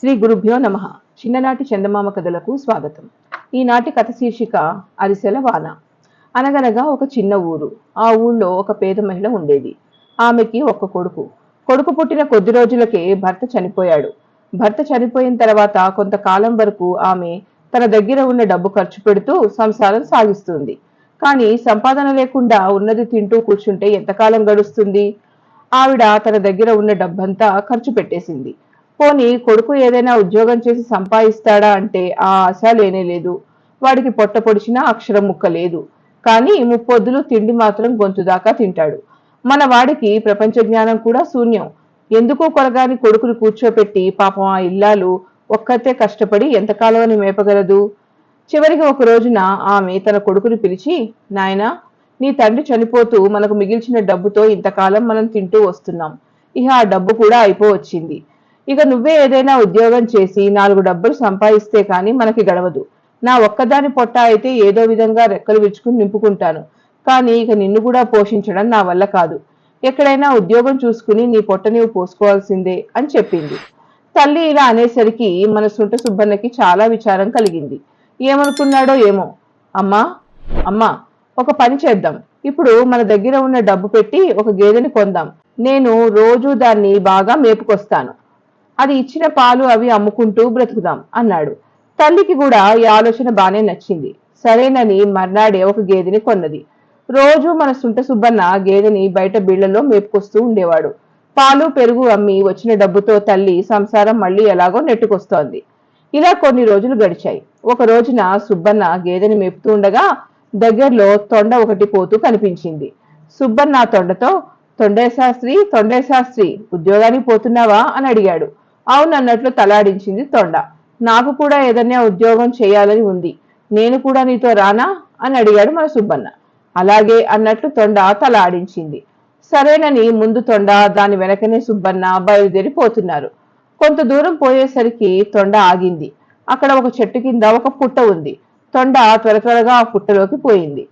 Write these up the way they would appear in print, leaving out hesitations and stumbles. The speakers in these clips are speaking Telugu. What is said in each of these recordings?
శ్రీ గురుభ్యో నమః. చిన్ననాటి చందమామ కథలకు స్వాగతం. ఈనాటి కథ శీర్షిక అరిసెల వాన. అనగనగా ఒక చిన్న ఊరు. ఆ ఊళ్ళో ఒక పేద మహిళ ఉండేది. ఆమెకి ఒక్క కొడుకు. కొడుకు పుట్టిన కొద్ది రోజులకే భర్త చనిపోయాడు. భర్త చనిపోయిన తర్వాత కొంతకాలం వరకు ఆమె తన దగ్గర ఉన్న డబ్బు ఖర్చు పెడుతూ సంసారం సాగిస్తుంది. కానీ సంపాదన లేకుండా ఉన్నది తింటూ కూర్చుంటే ఎంతకాలం గడుస్తుంది? ఆవిడ తన దగ్గర ఉన్న డబ్బంతా ఖర్చు పెట్టేసింది. పోనీ కొడుకు ఏదైనా ఉద్యోగం చేసి సంపాదిస్తాడా అంటే ఆ ఆశ లేనేలేదు. వాడికి పొట్ట పొడిచినా అక్షరం ముక్క లేదు. కానీ ముప్పొద్దులు తిండి మాత్రం గొంతు దాకా తింటాడు. మన వాడికి ప్రపంచ జ్ఞానం కూడా శూన్యం. ఎందుకు కొరగాని కొడుకుని కూర్చోపెట్టి పాపం ఆ ఇల్లాలు ఒక్కతే కష్టపడి ఎంతకాలమని మేపగలదు? చివరికి ఒక రోజున ఆమె తన కొడుకుని పిలిచి, నాయనా, నీ తండ్రి చనిపోతూ మనకు మిగిల్చిన డబ్బుతో ఇంతకాలం మనం తింటూ వస్తున్నాం. ఇక ఆ డబ్బు కూడా అయిపోవచ్చింది. ఇక నువ్వే ఏదైనా ఉద్యోగం చేసి 4 డబ్బులు సంపాదిస్తే కాని మనకి గడవదు. నా ఒక్కదాని పొట్ట అయితే ఏదో విధంగా రెక్కలు విరుచుకుని నింపుకుంటాను. కానీ ఇక నిన్ను కూడా పోషించడం నా వల్ల కాదు. ఎక్కడైనా ఉద్యోగం చూసుకుని నీ పొట్ట నీవు పోసుకోవాల్సిందే అని చెప్పింది. తల్లి ఇలా అనేసరికి మన సుంట సుబ్బన్నకి చాలా విచారం కలిగింది. ఏమనుకున్నాడో ఏమో. అమ్మా అమ్మా, ఒక పని చేద్దాం. ఇప్పుడు మన దగ్గర ఉన్న డబ్బు పెట్టి ఒక గేదెని కొందాం. నేను రోజు దాన్ని బాగా మేపుకొస్తాను. అది ఇచ్చిన పాలు అవి అమ్ముకుంటూ బ్రతుకుదాం అన్నాడు. తల్లికి కూడా ఈ ఆలోచన బానే నచ్చింది. సరేనని మర్నాడే ఒక గేదెని కొన్నది. రోజు మన సుంట సుబ్బన్న గేదెని బయట బీళ్లలో మేపుకొస్తూ ఉండేవాడు. పాలు పెరుగు అమ్మి వచ్చిన డబ్బుతో తల్లి సంసారం మళ్ళీ ఎలాగో నెట్టుకొస్తోంది. ఇలా కొన్ని రోజులు గడిచాయి. ఒక రోజున సుబ్బన్న గేదెని మేపుతూ ఉండగా దగ్గరలో తొండ ఒకటి పోతూ కనిపించింది. సుబ్బన్న ఆ తొండతో, తొండే శాస్త్రి, ఉద్యోగానికి పోతున్నావా అని అడిగాడు. అవునన్నట్లు తలాడించింది తొండ. నాకు కూడా ఏదైనా ఉద్యోగం చేయాలని ఉంది. నేను కూడా నీతో రానా అని అడిగాడు మన సుబ్బన్న. అలాగే అన్నట్లు తొండ తల ఆడించింది. సరేనని ముందు తొండ, దాని వెనకనే సుబ్బన్న బయలుదేరి పోతున్నారు. కొంత దూరం పోయేసరికి తొండ ఆగింది. అక్కడ ఒక చెట్టు కింద ఒక పుట్ట ఉంది. తొండ త్వరగా ఆ పుట్టలోకి పోయింది.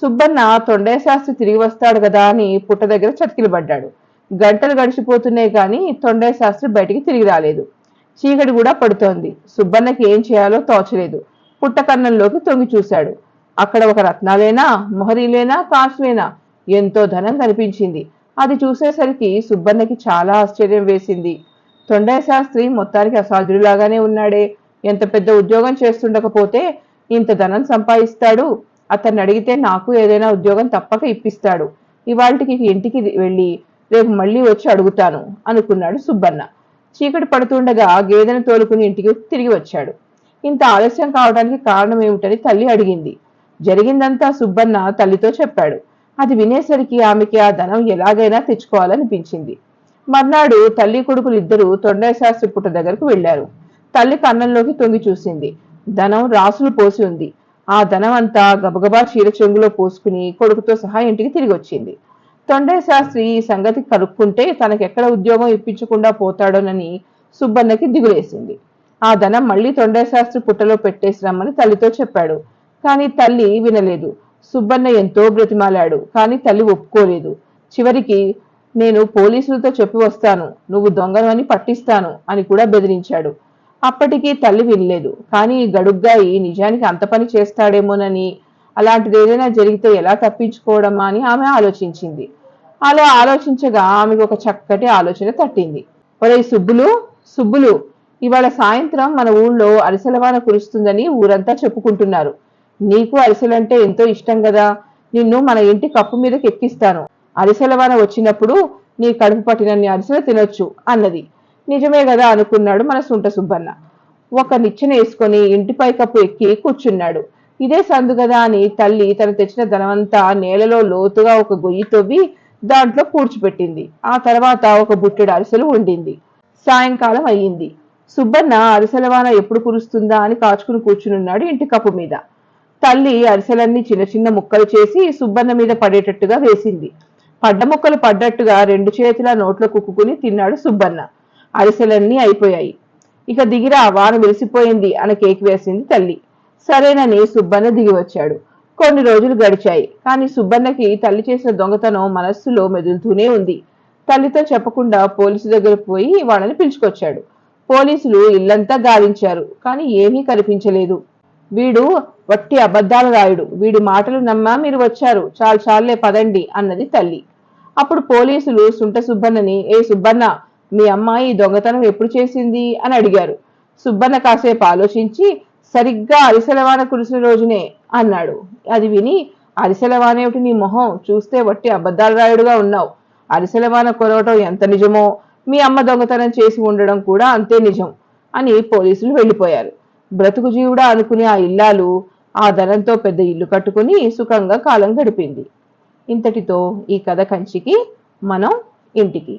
సుబ్బన్న తొండే శాస్త్రి తిరిగి వస్తాడు కదా అని పుట్ట దగ్గర చతికిలు పడ్డాడు. గంటలు గడిచిపోతున్నాయి కానీ తొండే శాస్త్రి బయటికి తిరిగి రాలేదు. చీకటి కూడా పడుతోంది. సుబ్బన్నకి ఏం చేయాలో తోచలేదు. పుట్ట కన్నంలోకి తొంగి చూశాడు. అక్కడ ఒక రత్నాలేనా, మొహరీలేనా, కాసులేనా, ఎంతో ధనం కనిపించింది. అది చూసేసరికి సుబ్బన్నకి చాలా ఆశ్చర్యం వేసింది. తొండే శాస్త్రి మొత్తానికి అసాధ్యుడిలాగానే ఉన్నాడే. ఎంత పెద్ద ఉద్యోగం చేస్తుండకపోతే ఇంత ధనం సంపాదిస్తాడు. అతన్ని అడిగితే నాకు ఏదైనా ఉద్యోగం తప్పక ఇప్పిస్తాడు. ఇవాళకి ఇంటికి వెళ్ళి రేపు మళ్ళీ వచ్చి అడుగుతాను అనుకున్నాడు సుబ్బన్న. చీకటి పడుతుండగా గేదెను తోలుకుని ఇంటికి తిరిగి వచ్చాడు. ఇంత ఆలస్యం కావడానికి కారణం ఏమిటని తల్లి అడిగింది. జరిగిందంతా సుబ్బన్న తల్లితో చెప్పాడు. అది వినేసరికి ఆమెకి ఆ ధనం ఎలాగైనా తెచ్చుకోవాలనిపించింది. మర్నాడు తల్లి కొడుకులు ఇద్దరు తొండే శాస్త్రి పుట్ట దగ్గరకు వెళ్లారు. తల్లి కన్నంలోకి తొంగి చూసింది. ధనం రాసులు పోసి ఉంది. ఆ ధనం అంతా గబగబా చీర చెంగులో పోసుకుని కొడుకుతో సహా ఇంటికి తిరిగి వచ్చింది. తొండే శాస్త్రి ఈ సంగతి కనుక్కుంటే తనకెక్కడ ఉద్యోగం ఇప్పించకుండా పోతాడోనని సుబ్బన్నకి దిగులేసింది. ఆ ధనం మళ్ళీ తొండే శాస్త్రి పుట్టలో పెట్టేసి రమ్మని తల్లితో చెప్పాడు. కానీ తల్లి వినలేదు. సుబ్బన్న ఎంతో బ్రతిమాలాడు. కానీ తల్లి ఒప్పుకోలేదు. చివరికి నేను పోలీసులతో చెప్పి వస్తాను, నువ్వు దొంగను పట్టిస్తాను అని కూడా బెదిరించాడు. అప్పటికీ తల్లి వినలేదు. కానీ ఈ గడుగ్గాయి నిజానికి అంత పని చేస్తాడేమోనని, అలాంటిది ఏదైనా జరిగితే ఎలా తప్పించుకోవడమా అని ఆమె ఆలోచించింది. అలా ఆలోచించగా ఆమెకు ఒక చక్కటి ఆలోచన తట్టింది. ఒరేయ్ సుబ్బులు, ఇవాళ సాయంత్రం మన ఊళ్ళో అరిసెలవాన కురుస్తుందని ఊరంతా చెప్పుకుంటున్నారు. నీకు అరిసెలంటే ఎంతో ఇష్టం కదా. నిన్ను మన ఇంటి కప్పు మీదకి ఎక్కిస్తాను. అరిసెలవాన వచ్చినప్పుడు నీ కడుపు పట్టినన్ని అరిసెలు తినొచ్చు అన్నది. నిజమే కదా అనుకున్నాడు మన సుంట సుబ్బన్న. ఒక నిచ్చెన వేసుకొని ఇంటిపై కప్పు ఎక్కి కూర్చున్నాడు. ఇదే సందు కదా అని తల్లి తను తెచ్చిన ధనమంతా నేలలో లోతుగా ఒక గొయ్యి తవ్వి దాంట్లో పూడ్చిపెట్టింది. ఆ తర్వాత ఒక బుట్టెడు అరిసెలు వండింది. సాయంకాలం అయ్యింది. సుబ్బన్న అరిసెలవాన ఎప్పుడు కురుస్తుందా అని కాచుకుని కూర్చునున్నాడు ఇంటి కప్పు మీద. తల్లి అరిసెలన్నీ చిన్న చిన్న ముక్కలు చేసి సుబ్బన్న మీద పడేటట్టుగా వేసింది. పడ్డ ముక్కలు పడ్డట్టుగా 2 చేతుల నోట్లో కుక్కుని తిన్నాడు సుబ్బన్న. అరిసెలన్నీ అయిపోయాయి. ఇక దిగిరా, వాన వెలిసిపోయింది అని కేక్ వేసింది తల్లి. సరేనని సుబ్బన్న దిగి వచ్చాడు. కొన్ని రోజులు గడిచాయి. కానీ సుబ్బన్నకి తల్లి చేసిన దొంగతనం మనస్సులో మెదులుతూనే ఉంది. తల్లితో చెప్పకుండా పోలీసు దగ్గర పోయి వాళ్ళని పిలుచుకొచ్చాడు. పోలీసులు ఇల్లంతా గాలించారు, కానీ ఏమీ కనిపించలేదు. వీడు వట్టి అబద్ధాల రాయుడు, వీడి మాటలు నమ్మా మీరు వచ్చారు, చాలు చాలే పదండి అన్నది తల్లి. అప్పుడు పోలీసులు సుంట సుబ్బన్నని, ఏ సుబ్బన్న, మీ అమ్మాయి దొంగతనం ఎప్పుడు చేసింది అని అడిగారు. సుబ్బన్న కాసేపు ఆలోచించి, సరిగ్గా అరిసెలవాన కురిసిన రోజునే అన్నాడు. అది విని, అరిసెలవానేమిటి నీ మొహం, చూస్తే వట్టి అబద్ధాల రాయుడుగా ఉన్నావు. అరిసెలవాన కురవటం ఎంత నిజమో, మీ అమ్మ దొంగతనం చేసి ఉండడం కూడా అంతే నిజం అని పోలీసులు వెళ్ళిపోయారు. బ్రతుకు జీవుడా అనుకునే ఆ ఇల్లాలు ఆ ధనంతో పెద్ద ఇల్లు కట్టుకుని సుఖంగా కాలం గడిపింది. ఇంతటితో ఈ కథ కంచికి, మనం ఇంటికి.